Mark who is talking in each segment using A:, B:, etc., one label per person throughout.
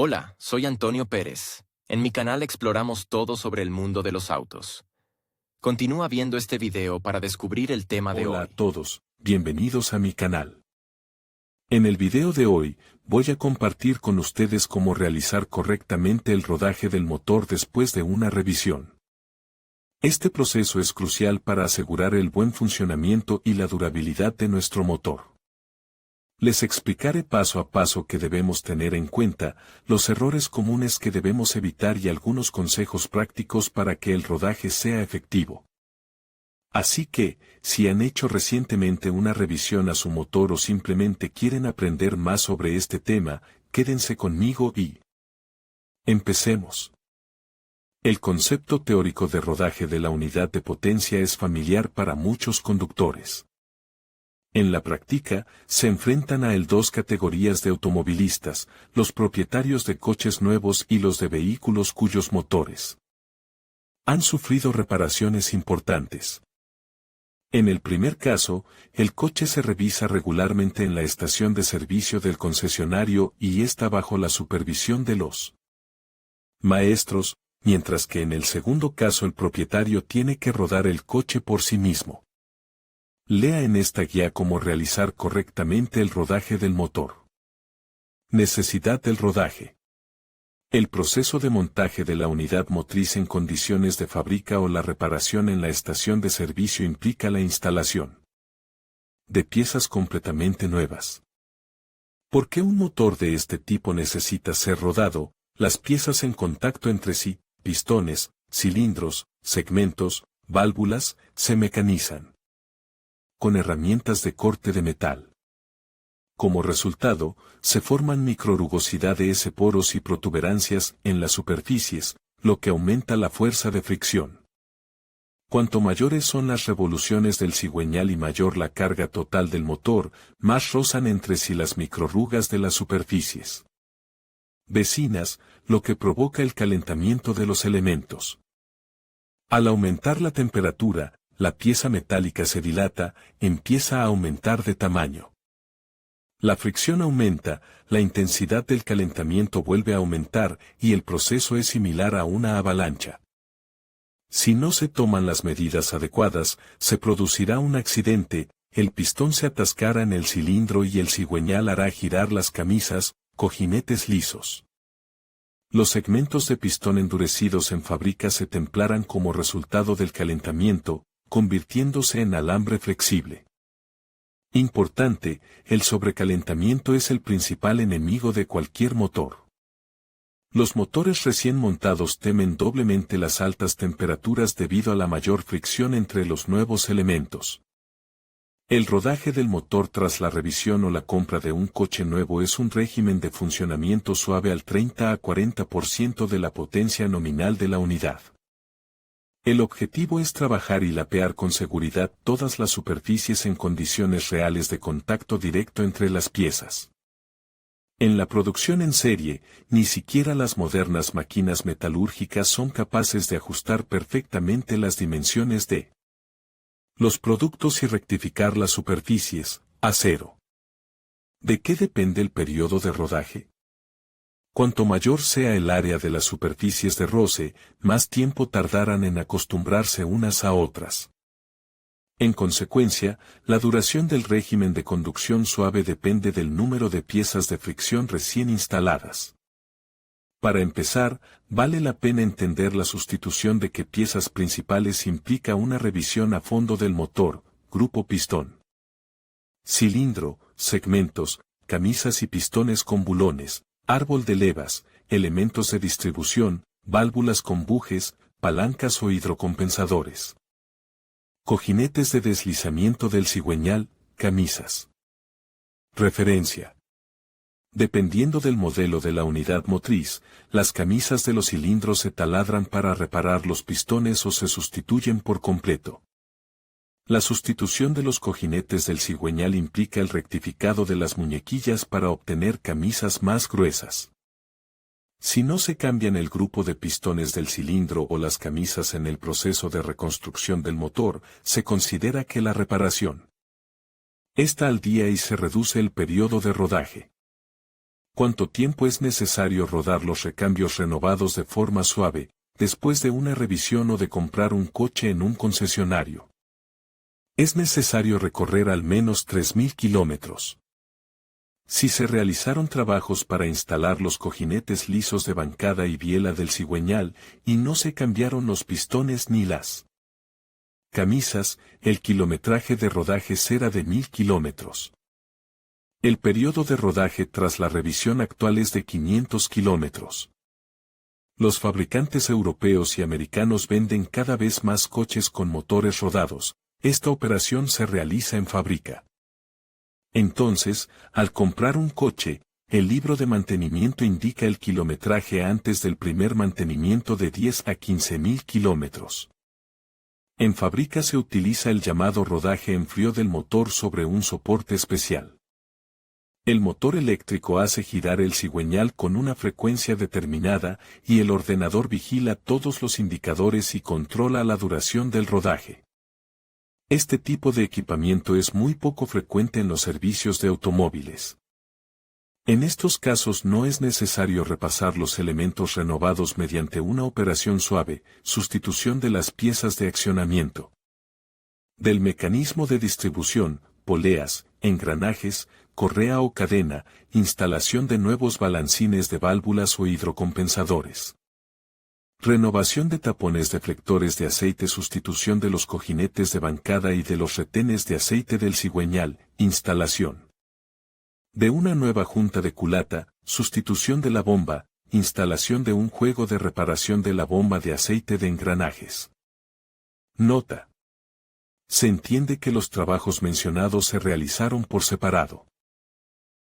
A: Hola, soy Antonio Pérez. En mi canal exploramos todo sobre el mundo de los autos. Continúa viendo este video para descubrir el tema de
B: Hola a
A: hoy.
B: todos, bienvenidos a mi canal. En el video de hoy, voy a compartir con ustedes cómo realizar correctamente el rodaje del motor después de una revisión. Este proceso es crucial para asegurar el buen funcionamiento y la durabilidad de nuestro motor. Les explicaré paso a paso que debemos tener en cuenta, los errores comunes que debemos evitar y algunos consejos prácticos para que el rodaje sea efectivo. Así que, si han hecho recientemente una revisión a su motor o simplemente quieren aprender más sobre este tema, quédense conmigo y empecemos. El concepto teórico de rodaje de la unidad de potencia es familiar para muchos conductores. En la práctica, se enfrentan a dos categorías de automovilistas, los propietarios de coches nuevos y los de vehículos cuyos motores han sufrido reparaciones importantes. En el primer caso, el coche se revisa regularmente en la estación de servicio del concesionario y está bajo la supervisión de los maestros, mientras que en el segundo caso el propietario tiene que rodar el coche por sí mismo. Lea en esta guía cómo realizar correctamente el rodaje del motor. Necesidad del rodaje. El proceso de montaje de la unidad motriz en condiciones de fábrica o la reparación en la estación de servicio implica la instalación de piezas completamente nuevas. ¿Por qué un motor de este tipo necesita ser rodado? Las piezas en contacto entre sí, pistones, cilindros, segmentos, válvulas, se mecanizan con herramientas de corte de metal. Como resultado, se forman microrugosidades, poros y protuberancias en las superficies, lo que aumenta la fuerza de fricción. Cuanto mayores son las revoluciones del cigüeñal y mayor la carga total del motor, más rozan entre sí las microrrugas de las superficies vecinas, lo que provoca el calentamiento de los elementos. Al aumentar la temperatura, la pieza metálica se dilata, empieza a aumentar de tamaño. La fricción aumenta, la intensidad del calentamiento vuelve a aumentar y el proceso es similar a una avalancha. Si no se toman las medidas adecuadas, se producirá un accidente, el pistón se atascará en el cilindro y el cigüeñal hará girar las camisas, cojinetes lisos. Los segmentos de pistón endurecidos en fábrica se templarán como resultado del calentamiento, convirtiéndose en alambre flexible. Importante, el sobrecalentamiento es el principal enemigo de cualquier motor. Los motores recién montados temen doblemente las altas temperaturas debido a la mayor fricción entre los nuevos elementos. El rodaje del motor tras la revisión o la compra de un coche nuevo es un régimen de funcionamiento suave al 30 a 40% de la potencia nominal de la unidad. El objetivo es trabajar y lapear con seguridad todas las superficies en condiciones reales de contacto directo entre las piezas. En la producción en serie, ni siquiera las modernas máquinas metalúrgicas son capaces de ajustar perfectamente las dimensiones de los productos y rectificar las superficies, acero. ¿De qué depende el periodo de rodaje? Cuanto mayor sea el área de las superficies de roce, más tiempo tardarán en acostumbrarse unas a otras. En consecuencia, la duración del régimen de conducción suave depende del número de piezas de fricción recién instaladas. Para empezar, vale la pena entender la sustitución de qué piezas principales implica una revisión a fondo del motor, grupo pistón, cilindro, segmentos, camisas y pistones con bulones, árbol de levas, elementos de distribución, válvulas con bujes, palancas o hidrocompensadores. Cojinetes de deslizamiento del cigüeñal, camisas. Referencia. Dependiendo del modelo de la unidad motriz, las camisas de los cilindros se taladran para reparar los pistones o se sustituyen por completo. La sustitución de los cojinetes del cigüeñal implica el rectificado de las muñequillas para obtener camisas más gruesas. Si no se cambian el grupo de pistones del cilindro o las camisas en el proceso de reconstrucción del motor, se considera que la reparación está al día y se reduce el periodo de rodaje. ¿Cuánto tiempo es necesario rodar los recambios renovados de forma suave, después de una revisión o de comprar un coche en un concesionario? Es necesario recorrer al menos 3.000 kilómetros. Si se realizaron trabajos para instalar los cojinetes lisos de bancada y biela del cigüeñal y no se cambiaron los pistones ni las camisas, el kilometraje de rodaje será de 1.000 kilómetros. El periodo de rodaje tras la revisión actual es de 500 kilómetros. Los fabricantes europeos y americanos venden cada vez más coches con motores rodados. Esta operación se realiza en fábrica. Entonces, al comprar un coche, el libro de mantenimiento indica el kilometraje antes del primer mantenimiento de 10 a 15.000 kilómetros. En fábrica se utiliza el llamado rodaje en frío del motor sobre un soporte especial. El motor eléctrico hace girar el cigüeñal con una frecuencia determinada y el ordenador vigila todos los indicadores y controla la duración del rodaje. Este tipo de equipamiento es muy poco frecuente en los servicios de automóviles. En estos casos no es necesario repasar los elementos renovados mediante una operación suave, sustitución de las piezas de accionamiento del mecanismo de distribución, poleas, engranajes, correa o cadena, instalación de nuevos balancines de válvulas o hidrocompensadores. Renovación de tapones deflectores de aceite, sustitución de los cojinetes de bancada y de los retenes de aceite del cigüeñal, instalación de una nueva junta de culata, sustitución de la bomba, instalación de un juego de reparación de la bomba de aceite de engranajes. Nota: se entiende que los trabajos mencionados se realizaron por separado.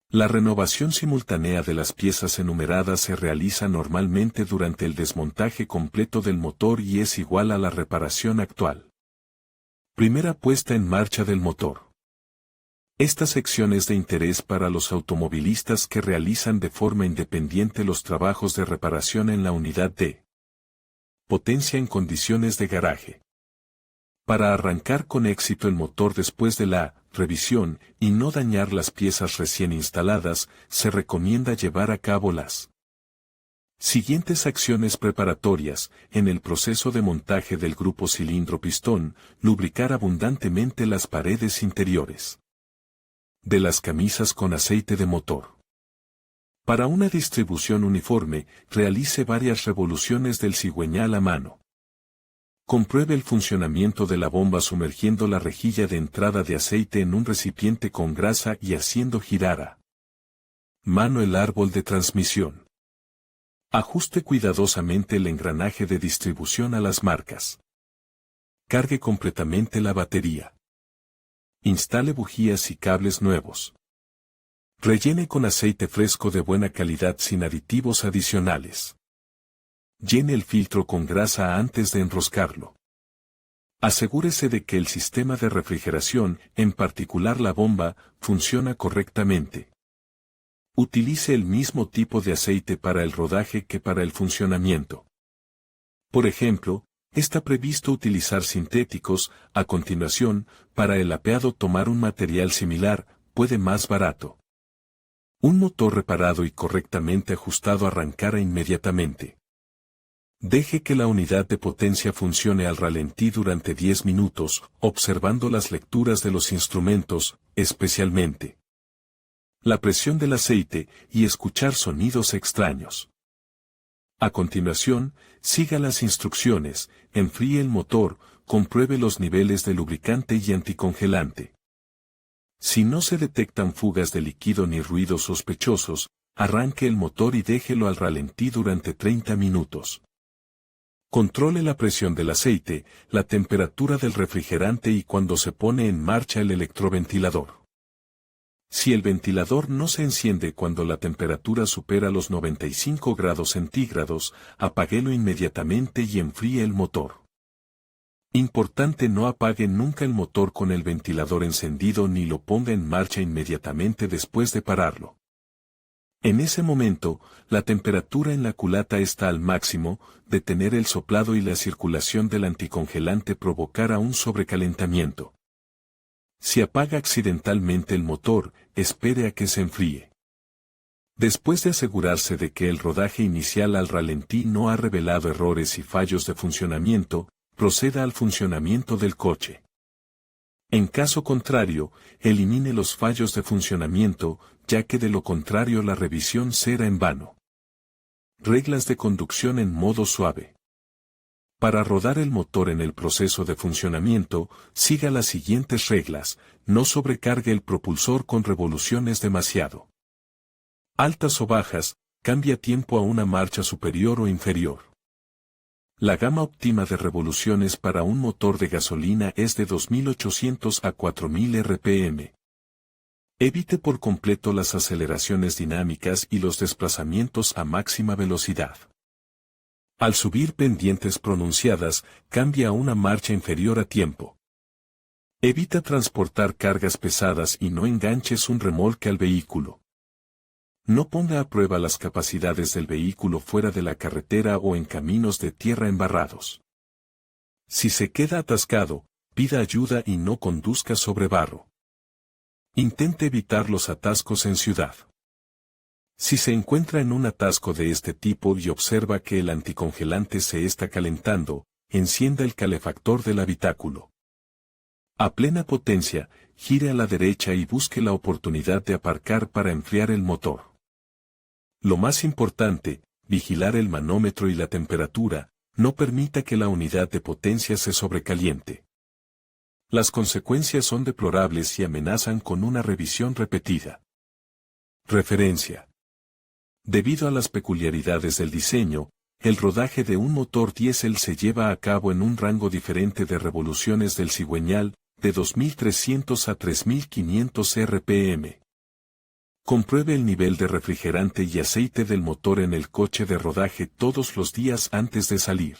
B: La renovación simultánea de las piezas enumeradas se realiza normalmente durante el desmontaje completo del motor y es igual a la reparación actual. Primera puesta en marcha del motor. Esta sección es de interés para los automovilistas que realizan de forma independiente los trabajos de reparación en la unidad de potencia en condiciones de garaje. Para arrancar con éxito el motor después de la revisión y no dañar las piezas recién instaladas, se recomienda llevar a cabo las siguientes acciones preparatorias. En el proceso de montaje del grupo cilindro-pistón, lubricar abundantemente las paredes interiores de las camisas con aceite de motor. Para una distribución uniforme, realice varias revoluciones del cigüeñal a mano. Compruebe el funcionamiento de la bomba sumergiendo la rejilla de entrada de aceite en un recipiente con grasa y haciendo girar a mano el árbol de transmisión. Ajuste cuidadosamente el engranaje de distribución a las marcas. Cargue completamente la batería. Instale bujías y cables nuevos. Rellene con aceite fresco de buena calidad sin aditivos adicionales. Llene el filtro con grasa antes de enroscarlo. Asegúrese de que el sistema de refrigeración, en particular la bomba, funciona correctamente. Utilice el mismo tipo de aceite para el rodaje que para el funcionamiento. Por ejemplo, está previsto utilizar sintéticos. A continuación, para el apeado tomar un material similar, puede más barato. Un motor reparado y correctamente ajustado arrancará inmediatamente. Deje que la unidad de potencia funcione al ralentí durante 10 minutos, observando las lecturas de los instrumentos, especialmente la presión del aceite, y escuchar sonidos extraños. A continuación, siga las instrucciones, enfríe el motor, compruebe los niveles de lubricante y anticongelante. Si no se detectan fugas de líquido ni ruidos sospechosos, arranque el motor y déjelo al ralentí durante 30 minutos. Controle la presión del aceite, la temperatura del refrigerante y cuando se pone en marcha el electroventilador. Si el ventilador no se enciende cuando la temperatura supera los 95 grados centígrados, apáguelo inmediatamente y enfríe el motor. Importante: no apague nunca el motor con el ventilador encendido ni lo ponga en marcha inmediatamente después de pararlo. En ese momento, la temperatura en la culata está al máximo. Detener el soplado y la circulación del anticongelante provocará un sobrecalentamiento. Si apaga accidentalmente el motor, espere a que se enfríe. Después de asegurarse de que el rodaje inicial al ralentí no ha revelado errores y fallos de funcionamiento, proceda al funcionamiento del coche. En caso contrario, elimine los fallos de funcionamiento, ya que de lo contrario la revisión será en vano. Reglas de conducción en modo suave. Para rodar el motor en el proceso de funcionamiento, siga las siguientes reglas: no sobrecargue el propulsor con revoluciones demasiado altas o bajas, cambia tiempo a una marcha superior o inferior. La gama óptima de revoluciones para un motor de gasolina es de 2800 a 4000 RPM. Evite por completo las aceleraciones dinámicas y los desplazamientos a máxima velocidad. Al subir pendientes pronunciadas, cambia a una marcha inferior a tiempo. Evita transportar cargas pesadas y no enganches un remolque al vehículo. No ponga a prueba las capacidades del vehículo fuera de la carretera o en caminos de tierra embarrados. Si se queda atascado, pida ayuda y no conduzca sobre barro. Intente evitar los atascos en ciudad. Si se encuentra en un atasco de este tipo y observa que el anticongelante se está calentando, encienda el calefactor del habitáculo. A plena potencia, gire a la derecha y busque la oportunidad de aparcar para enfriar el motor. Lo más importante, vigilar el manómetro y la temperatura, no permita que la unidad de potencia se sobrecaliente. Las consecuencias son deplorables y amenazan con una revisión repetida. Referencia. Debido a las peculiaridades del diseño, el rodaje de un motor diésel se lleva a cabo en un rango diferente de revoluciones del cigüeñal, de 2300 a 3500 RPM. Compruebe el nivel de refrigerante y aceite del motor en el coche de rodaje todos los días antes de salir.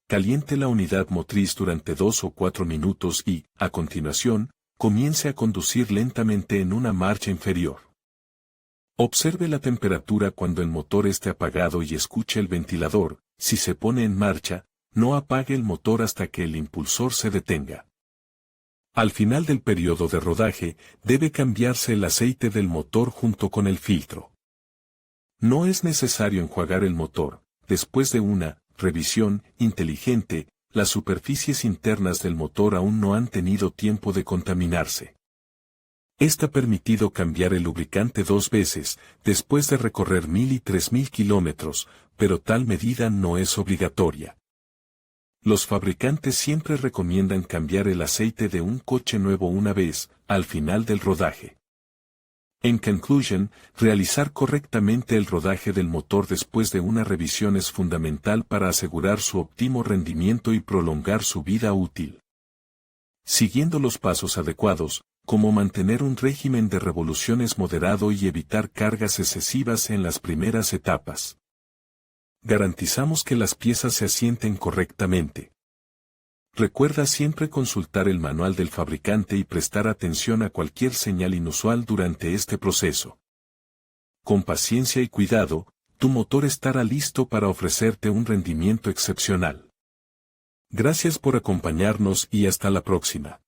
B: Caliente la unidad motriz durante 2 o 4 minutos y, a continuación, comience a conducir lentamente en una marcha inferior. Observe la temperatura cuando el motor esté apagado y escuche el ventilador. Si se pone en marcha, no apague el motor hasta que el impulsor se detenga. Al final del periodo de rodaje, debe cambiarse el aceite del motor junto con el filtro. No es necesario enjuagar el motor. Después de una revisión inteligente, las superficies internas del motor aún no han tenido tiempo de contaminarse. Está permitido cambiar el lubricante 2 veces, después de recorrer 1000 y 3000 kilómetros, pero tal medida no es obligatoria. Los fabricantes siempre recomiendan cambiar el aceite de un coche nuevo una vez, al final del rodaje. En conclusión, realizar correctamente el rodaje del motor después de una revisión es fundamental para asegurar su óptimo rendimiento y prolongar su vida útil. Siguiendo los pasos adecuados, como mantener un régimen de revoluciones moderado y evitar cargas excesivas en las primeras etapas, garantizamos que las piezas se asienten correctamente. Recuerda siempre consultar el manual del fabricante y prestar atención a cualquier señal inusual durante este proceso. Con paciencia y cuidado, tu motor estará listo para ofrecerte un rendimiento excepcional. Gracias por acompañarnos y hasta la próxima.